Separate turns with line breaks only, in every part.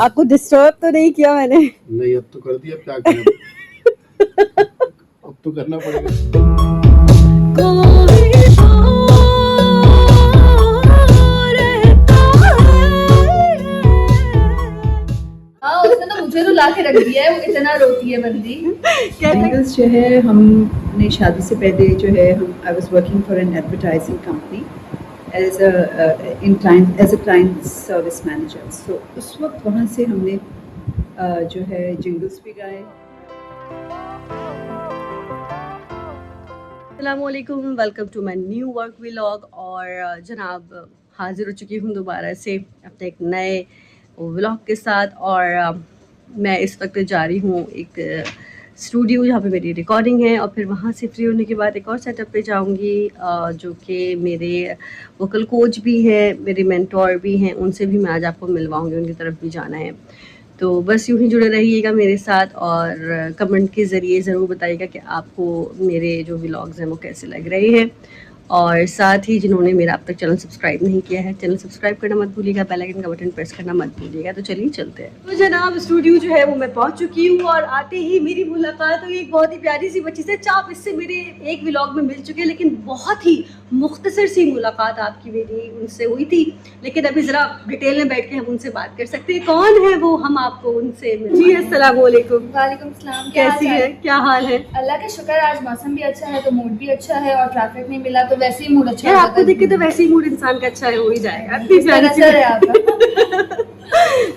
आपको डिस्टर्ब तो नहीं किया मैंने?
नहीं, अब तो कर दिया, अब क्या करना। अब तो करना पड़ेगा।
उसने तो मुझे रुला के रख दिया है, वो इतना रोती है बंदी।
एंगल्स जो है, हमने शादी से पहले जो है I was working for an advertising company as a client service manager. So उस वक्त वहाँ से हमने जो है जिंगल्स भी गाए।
अस्सलामुअलैकुम, welcome to my new work vlog. और जनाब हाजिर हो चुकी हूँ दोबारा से अपने एक नए व्लॉग के साथ। और मैं इस वक्त जा रही हूँ एक स्टूडियो जहाँ पे मेरी रिकॉर्डिंग है, और फिर वहाँ से फ्री होने के बाद एक और सेटअप पे जाऊँगी जो कि मेरे वोकल कोच भी हैं, मेरे मेंटोर भी हैं, उनसे भी मैं आज आपको मिलवाऊँगी, उनकी तरफ भी जाना है। तो बस यूं ही जुड़े रहिएगा मेरे साथ, और कमेंट के ज़रिए ज़रूर बताइएगा कि आपको मेरे जो व्लॉग्स हैं वो कैसे लग रहे हैं। और साथ ही जिन्होंने मेरा अब तक चैनल सब्सक्राइब नहीं किया है, चैनल सब्सक्राइब करना मत भूलिएगा, बेल आइकन का बटन प्रेस करना मत भूलिएगा। तो चलिए चलते हैं। तो जनाब स्टूडियो जो है वो मैं पहुंच चुकी हूँ, और आते ही मेरी मुलाकात हुई एक बहुत ही प्यारी सी बच्ची से। चाप इससे मेरे एक व्लॉग में मिल चुके हैं, लेकिन बहुत ही मुख्तसर सी मुलाकात आपकी मेरी उनसे हुई थी। लेकिन अभी ज़रा डिटेल में बैठ के हम उनसे बात कर सकते हैं। कौन है वो, हम आपको उनसे जी। अस्सलाम वालेकुम।
वालेकुम सलाम।
कैसी है, क्या हाल है?
अल्लाह का शुक्र, आज मौसम भी अच्छा है तो मूड भी अच्छा है, और ट्रैफिक नहीं मिला तो वैसे ही मूड अच्छा
यार
है।
आपको देख के तो वैसे ही मूड इंसान का अच्छा हो ही जाएगा। इतनी प्यारी सी
है आपका।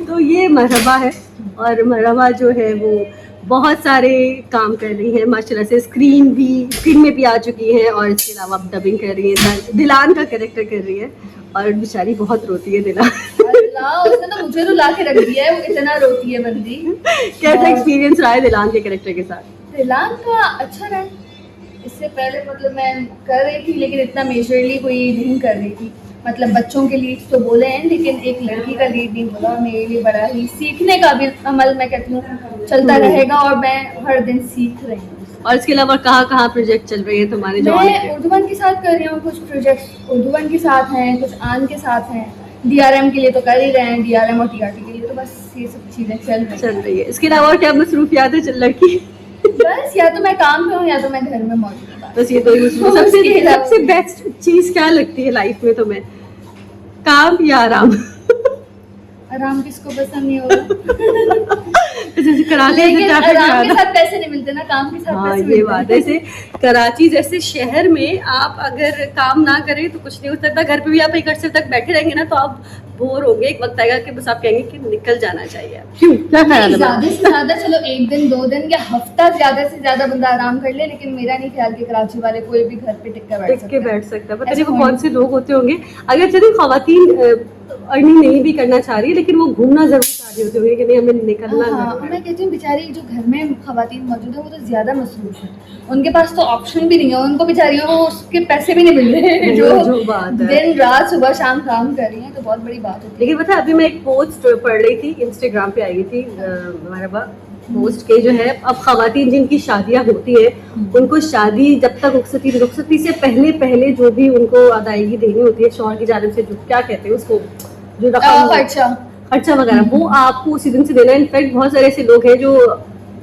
तो ये मरहबा है, और मरहबा जो है वो बहुत सारे काम कर रही है माशाल्लाह से। स्क्रीन में भी आ चुकी है, और इसके अलावा डबिंग कर रही है, दिलान का कैरेक्टर कर रही है, और बेचारी बहुत रोती है दिलान।
अल्लाह, उसने तो मुझे रुला के रख दिया है, वो इतना रोती है बंदी।
कैसा एक्सपीरियंस रहा है दिलान के कैरेक्टर के साथ?
दिलान का अच्छा रहा। इससे पहले मतलब मैं कर रही थी, लेकिन इतना मेजरली कोई नहीं कर रही थी। मतलब बच्चों के लीड तो बोले हैं, लेकिन एक लड़की का लीड नहीं बोला। मेरे लिए बड़ा ही सीखने का भी अमल मैं कहती हूँ चलता रहेगा, और मैं हर दिन सीख रही हूँ।
और इसके अलावा कहाँ प्रोजेक्ट चल रहे हैं तुम्हारे?
मैं उर्दूवन के साथ कर रही हूँ, कुछ प्रोजेक्ट्स उर्दूवन के साथ हैं, कुछ आन के साथ हैं। DRM के लिए तो कर ही रहे हैं, DRM और TRT के लिए तो बस ये सब चीज़ें चल रही
है। इसके अलावा क्या मसरूफियात है लड़की?
बस या तो मैं काम पे हूँ या तो मैं घर में मौजूद हूँ।
बस ये दो ही सबसे बेस्ट चीज क्या लगती है लाइफ में तुम्हें, काम या आराम?
आराम किसको पसंद नहीं होगा?
कराची
लेकिन आराम के साथ पैसे नहीं मिलते ना, काम के साथ पैसे मिलते हैं।
ये बात है। जैसे कराची जैसे शहर में आप अगर काम ना करें तो कुछ नहीं हो सकता। घर पे भी आप एक अर्से तक बैठे रहेंगे ना तो आप बोर होंगे। एक वक्त आएगा कि बस आप कहेंगे कि निकल जाना चाहिए। क्यों, क्या ख्याल है?
ज्यादा से ज्यादा चलो एक दिन 2 दिन या हफ्ता ज्यादा से ज्यादा बंदा आराम कर ले, लेकिन मेरा नहीं ख्याल कि कराची वाले कोई भी घर पे टिक के बैठ सकता है।
पता नहीं वो कौन से लोग होते होंगे। अगर चलिए खवातीन अर्निंग नहीं भी करना चाह रही है, लेकिन वो घूमना जरूर चाह रही होती होंगी कि नहीं हमें निकलना।
हाँ, मैं कहती हूँ बेचारी जो घर में खवातीन मौजूद है वो तो ज्यादा मसरूफ है, उनके पास तो ऑप्शन भी नहीं है। उनको बेचारी वो उसके पैसे भी नहीं मिल रहे जो बात है। दिन रात सुबह शाम काम कर रही है, तो बहुत बड़ी बात होती है।
लेकिन पता है अभी मैं एक पोस्ट पढ़ रही थी, इंस्टाग्राम पे आई थी हमारा पोस्ट के जो है, अब खवातीन जिनकी शादियां होती है उनको शादी जब तक रुखसती से पहले जो भी उनको अदायगी देनी होती है शौहर की जानिब से, जो क्या कहते हैं उसको, जो खर्चा वगैरह, वो आपको उसी दिन से देना है। इनफैक्ट बहुत सारे ऐसे लोग हैं जो,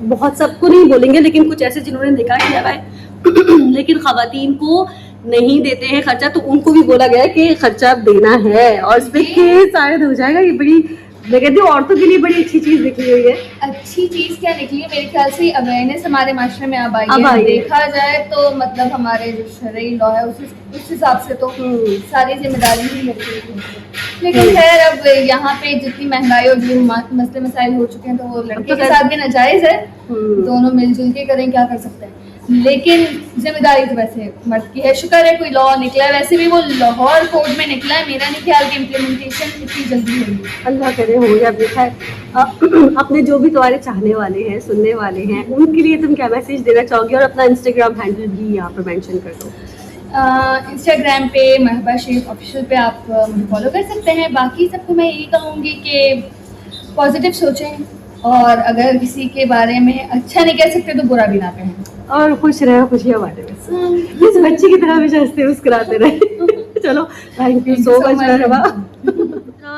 बहुत सबको नहीं बोलेंगे लेकिन कुछ ऐसे जिन्होंने निकाह किया हुआ है लेकिन खवातीन को नहीं देते हैं खर्चा, तो उनको भी बोला गया है कि खर्चा देना है। और इस पे केस शायद हो जाएगा। ये बड़ी, मैं कहती हूँ औरतों के लिए बड़ी अच्छी चीज निकली हुई है।
अच्छी चीज क्या निकली है? मेरे ख्याल से अवेयरनेस हमारे माशरे में अब आई है। देखा जाए तो मतलब हमारे जो शरई लॉ है उस हिसाब से तो सारी जिम्मेदारी ही लगती है। लेकिन खैर अब यहाँ पे जितनी महंगाई और जो मसले मसाइल हो चुके हैं, तो वो लड़के के साथ भी नाजायज है। दोनों मिलजुल के करें, क्या कर सकते हैं। लेकिन जिम्मेदारी तो वैसे मर्द की है। शुक्र है कोई लॉ निकला है, वैसे भी वो लाहौर कोर्ट में निकला है। मेरा नहीं ख्याल कि इम्प्लीमेंटेशन इतनी जल्दी होगी।
अल्लाह करे हो या देखा है। अपने जो भी तुम्हारे चाहने वाले हैं, सुनने वाले हैं, उनके लिए तुम क्या मैसेज देना चाहोगे? और अपना इंस्टाग्राम हैंडल भी यहाँ पर मेंशन कर दो।
इंस्टाग्राम पे महबा शेख ऑफिशियल पे आप मुझे फॉलो कर सकते हैं। बाकी सबको मैं यही कहूँगी कि पॉजिटिव सोचें, और अगर किसी के बारे में अच्छा नहीं कह सकते तो बुरा भी ना कहें,
और खुश रहे, खुशियाँ बांटे। बस इस बच्ची की तरह हमेशा हंसते मुस्कुराते रहे। चलो, थैंक यू सो मच।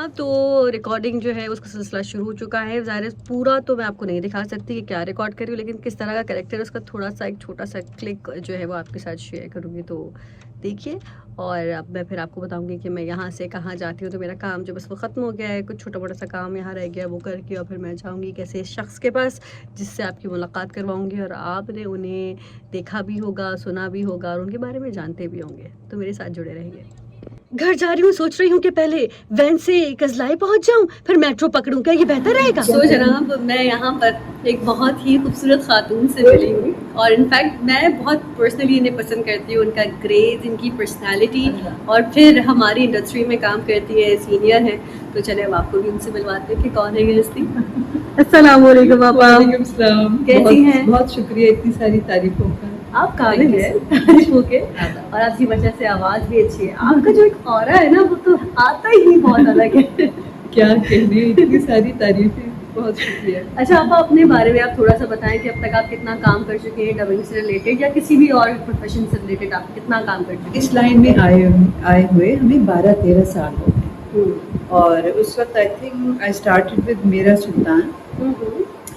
जनाब, तो रिकॉर्डिंग जो है उसका सिलसिला शुरू हो चुका है। ज़ाहिर है पूरा तो मैं आपको नहीं दिखा सकती कि क्या रिकॉर्ड कर रही हूँ, लेकिन किस तरह का कैरेक्टर है उसका थोड़ा सा एक छोटा सा क्लिक जो है वो आपके साथ शेयर करूँगी, तो देखिए। और अब मैं फिर आपको बताऊंगी कि मैं यहाँ से कहाँ जाती हूँ। तो मेरा काम जो बस वो ख़त्म हो गया है, कुछ छोटा मोटा सा काम यहाँ रह गया वो करके, और फिर मैं जाऊँगी कैसे इस शख्स के पास जिससे आपकी मुलाकात करवाऊँगी, और आपने उन्हें देखा भी होगा, सुना भी होगा और उनके बारे में जानते भी होंगे। तो मेरे साथ जुड़े रहिए। घर जा रही हूँ, सोच रही हूँ कि पहले वैन से कजलाई पहुँच जाऊँ फिर मेट्रो पकड़ूँ, क्या ये बेहतर रहेगा? तो जनाब, मैं यहाँ पर एक बहुत ही खूबसूरत खातून से मिली हूँ, और इनफैक्ट मैं बहुत पर्सनली इन्हें पसंद करती हूँ, उनका ग्रेज, इनकी पर्सनालिटी, और फिर हमारी इंडस्ट्री में काम करती है, सीनियर है। तो चले अब आपको भी उनसे मिलवाते हैं कि कौन है ये हस्ती। अस्सलाम वालेकुम पापा,
वालेकुम सलाम।
कैसी हैं?
बहुत शुक्रिया इतनी सारी तारीफों का।
आप काबिल है तारीफों के, और आपकी वजह से आवाज़ भी अच्छी है। आपका जो एक ऑरा है ना, वो तो आता ही बहुत अलग है।
क्या कहने, इतनी सारी तारीफें, बहुत शुक्रिया।
अच्छा आप अपने बारे में आप थोड़ा सा बताएं कि अब तक आप कितना काम कर चुके हैं डबिंग से रिलेटेड, या किसी भी और प्रोफेशन से रिलेटेड आप कितना काम कर चुके हैं?
इस लाइन में आए हुए हमें 12-13 साल हो गए, और उस वक्त I think I started with मेरा सुल्तान।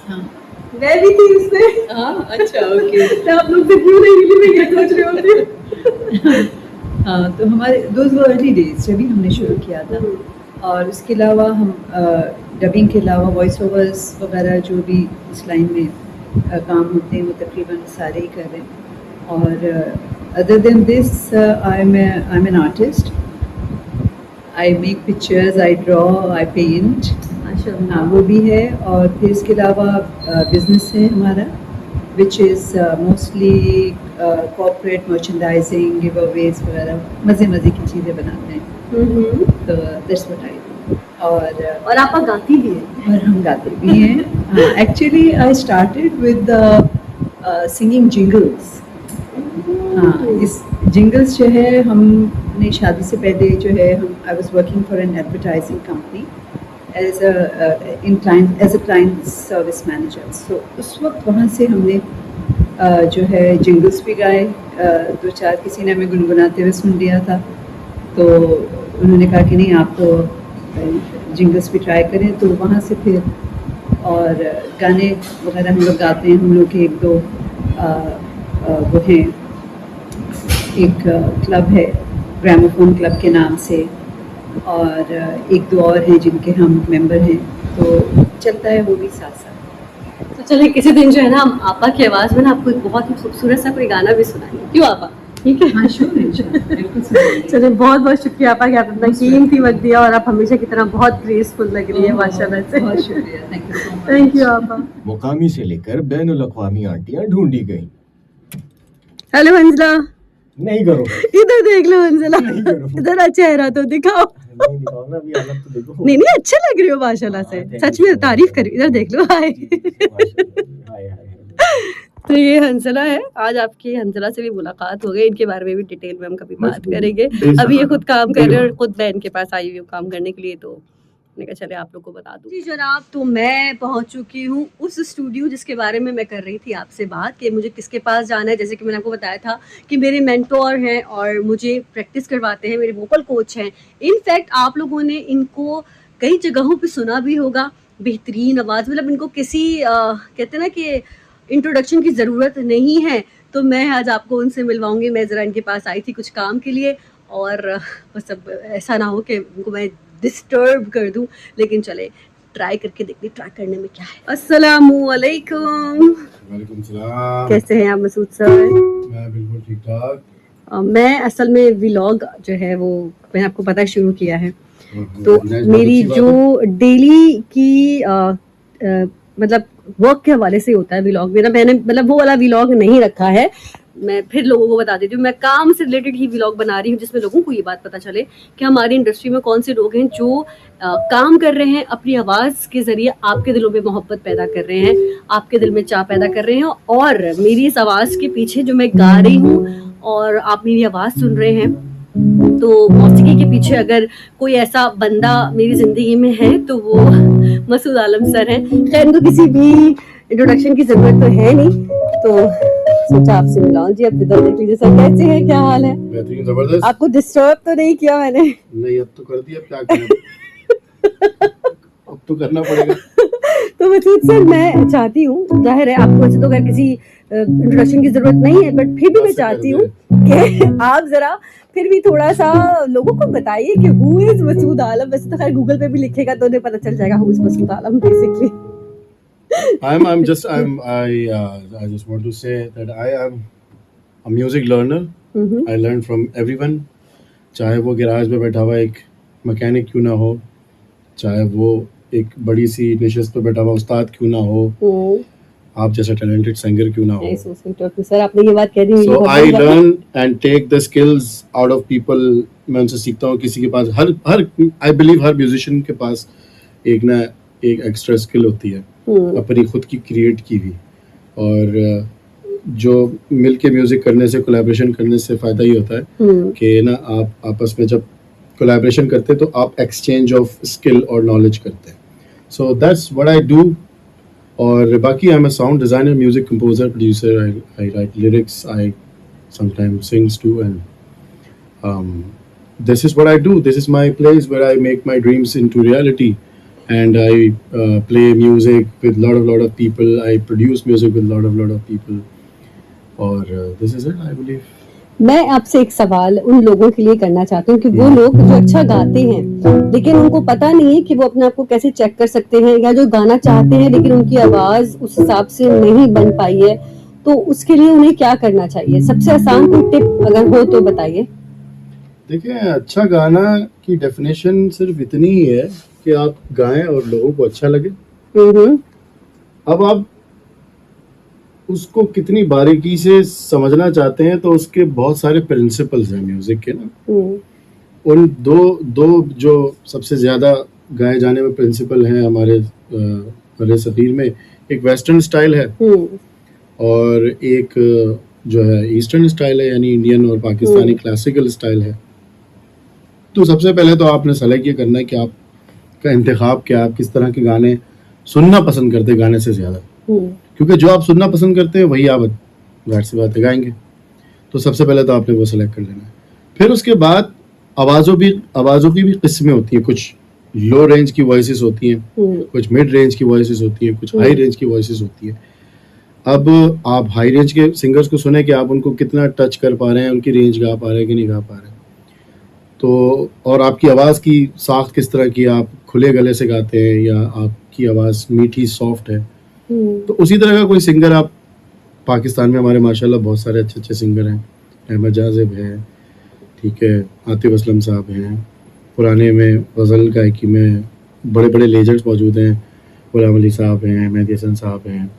हाँ,
मैं भी थी उसमें।
हाँ, अच्छा, ओके।
तो आप लोग से क्यों नहीं मिली, मैं ये सोच रही होती।
हाँ, तो हमारे दोस्त अर्ली डेज जब भी हमने शुरू किया था, और उसके अलावा हम डबिंग के अलावा वॉइस ओवर्स वगैरह जो भी इस लाइन में काम होते हैं वो तकरीबन सारे ही कर रहे हैं। और other than this I am an artist, I make pictures, I draw, I paint. हाँ, वो भी है। और फिर इसके अलावा बिजनेस है हमारा, which is mostly corporate merchandising, give Awez वगैरह, मज़े की चीज़ें बनाते हैं। तो दैट्स व्हाट आई डू। और
आप गाती भी हैं?
और हम गाते भी हैं। Actually I started with singing jingles. हाँ, इस जिंगल्स जो है हमने शादी से पहले जो है I was working for an advertising company as a client service manager. So उस वक्त वहाँ से हमने जो है जिंगल्स भी गाए, 2-4 किसी ने हमें गुनगुनाते हुए सुन लिया था, तो उन्होंने कहा कि नहीं आप तो जिंगल्स भी ट्राई करें। तो वहाँ से फिर और गाने वगैरह हम लोग गाते हैं। हम लोग के 1-2 वो हैं, एक क्लब है ग्रामोफोन क्लब के नाम से, और 1-2 और हैं जिनके हम मेंबर हैं, तो चलता है वो भी साथ साथ।
तो चलिए किसी दिन जो है ना हम आपा की आवाज़ में ना आपको एक बहुत ही खूबसूरत सा कोई गाना भी सुनाएंगे, क्यों आपा? ठीक है,
हाँ, श्योर, बिल्कुल सुनाइए।
चलिए बहुत बहुत शुक्रिया आपा कि आपने अपना कीमती वक्त दिया, और आप हमेशा की तरह बहुत ग्रेसफुल लग रही है माशाल्लाह से।
बहुत शुक्रिया, thank you so much.
Thank you आपा।
मुकामी से लेकर बैनुल अक़वामी आंटियां ढूंढी गई।
हेलो हंसला,
नहीं करो,
इधर देख लो हंसला,
नहीं करो।
इधर चेहरा तो दिखाओ।
नहीं दिखाओ ना, अभी हालत तो देखो।
नहीं नहीं, अच्छे लग रही हो माशाल्लाह से, सच में तारीफ करी। इधर देख लो, हाय।
हाय हाय।
तो ये हंसला है, आज आपकी हंसला से भी मुलाकात हो गई, इनके बारे में भी डिटेल में हम कभी बात करेंगे। अभी ये खुद काम कर रहे हैं और खुद मैं इनके पास आई हुई हूँ काम करने के लिए, तो मैंने कहा चले आप लोग को बता दूँ। जी जनाब, तो मैं पहुंच चुकी हूँ उस स्टूडियो जिसके बारे में मैं कर रही थी आपसे बात कि मुझे किसके पास जाना है। जैसे कि मैंने आपको बताया था कि मेरे मेंटोर हैं और मुझे प्रैक्टिस करवाते हैं, मेरे वोकल कोच हैं। इनफैक्ट आप लोगों ने इनको कई जगहों पे सुना भी होगा, बेहतरीन आवाज़, मतलब इनको किसी कहते हैं ना कि इंट्रोडक्शन की ज़रूरत नहीं है। तो मैं आज आपको उनसे मिलवाऊंगी। मैं ज़रा इनके पास आई थी कुछ काम के लिए, और बस अब ऐसा ना हो कि उनको मैं डिस्टर्ब कर दूं, लेकिन चले ट्राई करके देखते, ट्राई करने में क्या है। अस्सलामुअलैकुम।
वालेकुम सलाम।
कैसे हैं आप मसूद सर?
मैं बिल्कुल ठीक ठाक।
मैं असल में व्लॉग जो है वो मैंने आपको पता शुरू किया है, तो मेरी जो डेली की मतलब वर्क के हवाले से होता है व्लॉग मेरा। मैंने मतलब वो वाला व्लॉग नहीं रखा है, मैं फिर लोगों को बता देती हूँ। मैं काम से रिलेटेड ही व्लॉग बना रही हूँ, जिसमें लोगों को ये बात पता चले कि हमारी इंडस्ट्री में कौन से लोग हैं जो काम कर रहे हैं, अपनी आवाज़ के ज़रिए आपके दिलों में मोहब्बत पैदा कर रहे हैं, आपके दिल में चाह पैदा कर रहे हैं। और मेरी इस आवाज़ के पीछे जो मैं गा रही हूँ और आप मेरी आवाज़ सुन रहे हैं, तो मौसीकी के पीछे अगर कोई ऐसा बंदा मेरी ज़िंदगी में है तो वो मसूद आलम सर हैं। खैर इनको किसी भी इंट्रोडक्शन की ज़रूरत तो है नहीं, तो सोचा आपसे मिलाऊं। जी अब इधर देख लीजिए सर, कैसे हैं, क्या हाल है?
बेहतरीन, जबरदस्त।
आपको डिस्टर्ब तो नहीं किया मैंने?
नहीं, अब तो कर दिया, अब क्या करें। अब तो करना पड़ेगा।
तो मसूद सर मैं चाहती हूँ, जाहिर है आपको वैसे तो अगर किसी इंट्रोडक्शन की जरूरत नहीं है, बट फिर भी मैं चाहती हूँ कि आप जरा फिर भी थोड़ा सा लोगों को बताइए कि हु इज मसूद आलम। वैसे तो खैर गूगल पे भी लिखेगा तो उन्हें पता चल जाएगा who is Masood Alam basically.
I just want to say that I am a music learner. I learn from everyone. चाहे वो गैराज में बैठा हुआ एक मैकेनिक क्यों ना हो, चाहे वो एक बड़ी सी निशस्त पे बैठा हुआ उस्ताद क्यों ना हो, आप जैसा टैलेंटेड सिंगर क्यों ना हो.
सर आपने ये बात कह दी.
So I learn and take the skills out of people. मैं उनसे सीखता हूँ. किसी के पास हर I believe हर म्यूजिशियन के पास एक एक्स्ट्रा स्किल होती है अपनी खुद की क्रिएट की भी, और जो मिल के म्यूजिक करने से, कोलैबोरेशन करने से फ़ायदा ही होता है कि ना आप आपस में जब कोलैबोरेशन करते हैं तो आप एक्सचेंज ऑफ स्किल और नॉलेज करते हैं. So that's what I do. और बाकी I am a sound designer, music composer, producer. I write lyrics, I sometimes sings too, and this is what I do. This is my place where I make my dreams into reality. And I play music with lot of people. I produce music with lot of people. और this is it, I believe.
मैं आपसे एक सवाल उन लोगों के लिए करना चाहती हूँ कि वो लोग जो अच्छा गाते हैं लेकिन उनको पता नहीं है कि वो अपने आप को कैसे चेक कर सकते हैं, या जो गाना चाहते हैं लेकिन उनकी आवाज उस हिसाब से नहीं बन पाई है, तो उसके लिए उन्हें क्या करना चाहिए? सबसे आसान कोई टिप अगर हो तो बताइए.
देखिए, अच्छा गाना की डेफिनेशन सिर्फ इतनी ही है कि आप गाएं और लोगों को अच्छा लगे. अब आप उसको कितनी बारीकी से समझना चाहते हैं तो उसके बहुत सारे प्रिंसिपल्स हैं म्यूजिक के ना. उन दो जो सबसे ज्यादा गाए जाने में प्रिंसिपल हैं हमारे शरीर में, एक वेस्टर्न स्टाइल है और एक जो है ईस्टर्न स्टाइल है, यानी इंडियन और पाकिस्तानी क्लासिकल स्टाइल है. तो सबसे पहले तो आपने सेलेक्ट ये करना है कि आपका इंतखाब क्या, आप किस तरह के गाने सुनना पसंद करते हैं गाने से ज़्यादा, क्योंकि जो आप सुनना पसंद करते हैं वही आप जाहिर सी बात है गाएंगे. तो सबसे पहले तो आपने वो सेलेक्ट कर लेना है. फिर उसके बाद आवाज़ों की भी किस्में होती हैं. कुछ लो रेंज की वॉइसेस होती हैं, कुछ मिड रेंज की वॉइसेस होती हैं, कुछ हाई रेंज की वॉइसेस होती हैं. अब आप हाई रेंज के सिंगर्स को सुने कि आप उनको कितना टच कर पा रहे हैं, उनकी रेंज गा पा रहे हैं कि नहीं गा पा रहे हैं. तो और आपकी आवाज़ की साख्त किस तरह की, आप खुले गले से गाते हैं या आपकी आवाज़ मीठी सॉफ्ट है. तो उसी तरह का कोई सिंगर आप, पाकिस्तान में हमारे माशाल्लाह बहुत सारे अच्छे सिंगर हैं. अहमद जाज़िब है, ठीक है, आतिफ असलम साहब हैं. पुराने में गज़ल गायकी में बड़े लेजेंड्स मौजूद हैं. गुलाम अली साहब हैं, मेहदी हसन साहब हैं.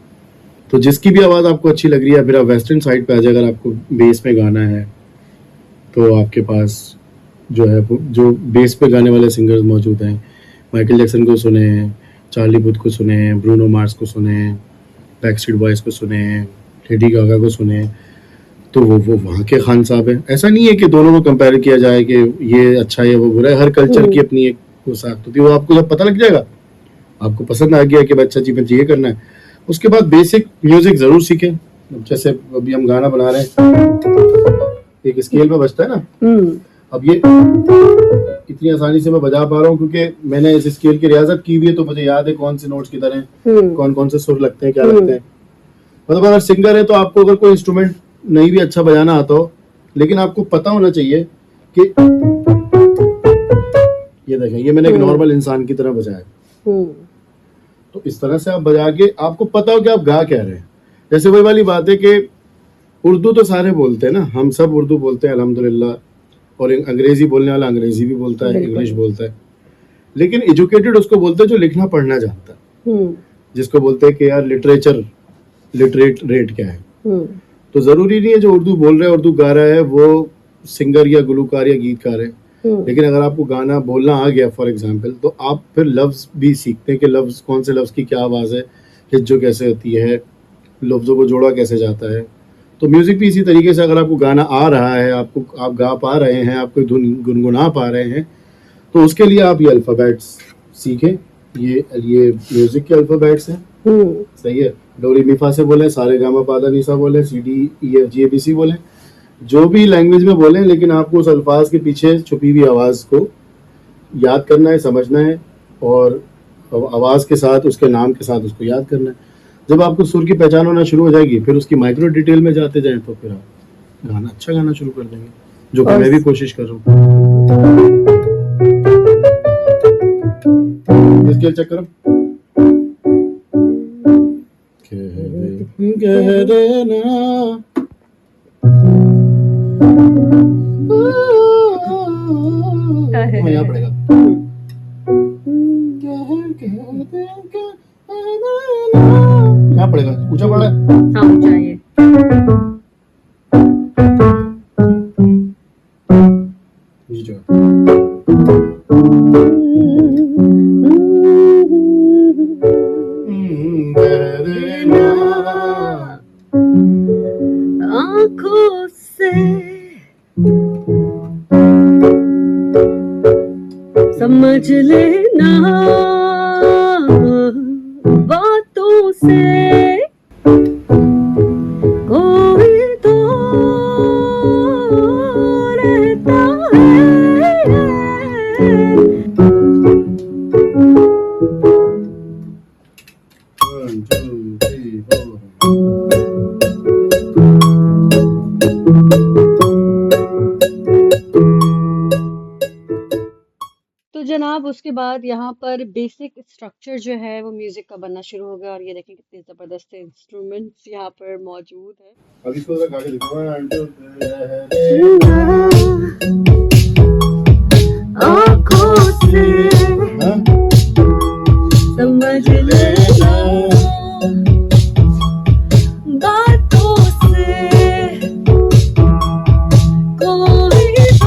तो जिसकी भी आवाज़ आपको अच्छी लग रही है, फिर आप वेस्टर्न साइड पे आ जाए. अगर आपको बेस में गाना है तो आपके पास जो है जो बेस पे गाने वाले सिंगर्स मौजूद हैं. माइकल जैक्सन को सुने हैं, चार्ली पुथ को सुने हैं, ब्रूनो मार्स को सुने हैं, बैकस्ट्रीट बॉयज़ को सुने हैं, लेडी गागा को सुने हैं. तो वो वहाँ के खान साहब हैं. ऐसा नहीं है कि दोनों को कंपेयर किया जाए कि ये अच्छा है वो बुरा है. हर कल्चर की अपनी एक वो साख्त होती है. वो आपको जब पता लग जाएगा, आपको पसंद आ गया कि अच्छा जी मुझे ये करना है, उसके बाद बेसिक म्यूजिक जरूर सीखें. जैसे अभी हम गाना बना रहे हैं, एक स्केल पे बजता है ना. अब ये इतनी आसानी से मैं बजा पा रहा हूँ क्योंकि मैंने इस स्केल की रियाजत की हुई है, तो मुझे याद है कौन से नोट्स किधर हैं, कौन से सुर लगते हैं, क्या लगते हैं. मतलब अगर सिंगर है तो आपको अगर कोई इंस्ट्रूमेंट नहीं भी अच्छा बजाना आता हो, लेकिन आपको पता होना चाहिए कि ये देखें, ये मैंने एक नॉर्मल इंसान की तरह बजाया. तो इस तरह से आप बजा के आपको पता हो कि आप गा क्या रहे हैं. जैसे वही वाली बात है कि उर्दू तो सारे बोलते हैं ना, हम सब उर्दू बोलते हैं अल्हम्दुलिल्लाह, और अंग्रेजी बोलने वाला अंग्रेजी भी बोलता है, इंग्लिश बोलता है. लेकिन एजुकेटेड उसको बोलते हैं जो लिखना पढ़ना जानता है, जिसको बोलते हैं कि यार लिटरेट रेट क्या है. तो जरूरी नहीं है जो उर्दू बोल रहा है, उर्दू गा रहा है, वो सिंगर या गुलकार या गीतकार है. लेकिन अगर आपको गाना बोलना आ गया फॉर एग्जाम्पल, तो आप फिर लफ्ज़ भी सीखते हैं कि लफ्ज़ कौन से लफ्ज़ की क्या आवाज़ है, हिज्जो कैसे होती है, लफ्ज़ों को जोड़ा कैसे जाता है. तो म्यूज़िक भी इसी तरीके से, अगर आपको गाना आ रहा है, आप गा पा रहे हैं, आप कोई धुन गुनगुना पा रहे हैं, तो उसके लिए आप ये अल्फ़ाबेट्स सीखें. ये म्यूज़िक के अल्फ़ाबेट्स हैं. सही है. डो रे मी फा से बोलें, सारे गामा पादा नीसा बोलें, C D E F G A B C बोलें, जो भी लैंग्वेज में बोलें, लेकिन आपको उस अल्फाज के पीछे छुपी हुई आवाज़ को याद करना है, समझना है, और आवाज़ के साथ, उसके नाम के साथ उसको याद करना है। जब आपको सुर की पहचान होना शुरू हो जाएगी, फिर उसकी माइक्रो डिटेल में जाते जाएं तो फिर आप गाना अच्छा गाना शुरू कर देंगे, जो कि
और-
मैं भी कोशिश कर रहा हूँ। स्केल चेक करो। कह देना
है।
यहाँ पड़ेगा। यहाँ पड़ेगा, ऊंचा पड़ा है।
हाँ चाहिए।
जी जो
आँखों से समझ लेना, बातों से कोई तो रहता है।
1 2 3 4
तो जनाब उसके बाद यहाँ पर बेसिक स्ट्रक्चर जो है वो म्यूजिक का बनना शुरू हो गया और ये देखें कितने जबरदस्त इंस्ट्रूमेंट्स यहाँ पर मौजूद है।
अब इसको जरा गा के दिखाओ। 1 2
आँखों से
हाँ
समझ लेना, बातों से कोई तो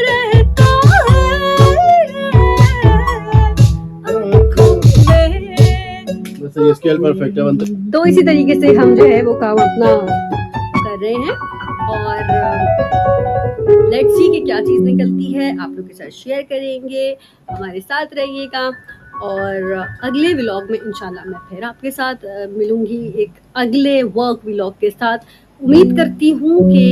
रहता है। आँखों में।
बस ये स्केल परफेक्ट है बनता।
तो इसी तरीके से हम जो है वो काम अपना कर रहे हैं और लेट्स सी कि क्या चीज़ निकलती है, आप लोग के साथ शेयर करेंगे, हमारे साथ रहिएगा और अगले व्लॉग में इंशाल्लाह मैं फिर आपके साथ मिलूंगी एक अगले वर्क व्लॉग के साथ। उम्मीद करती हूँ कि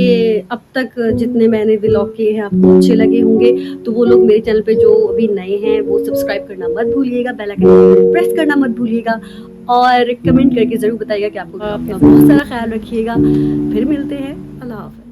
अब तक जितने मैंने व्लॉग किए हैं आपको अच्छे लगे होंगे। तो वो लोग मेरे चैनल पे जो अभी नए हैं वो सब्सक्राइब करना मत भूलिएगा, बेल आइकन प्रेस करना मत भूलिएगा और कमेंट करके ज़रूर बताइएगा कि आपको बहुत सारा ख्याल रखिएगा। फिर मिलते हैं, अल्लाह हाफ़िज़।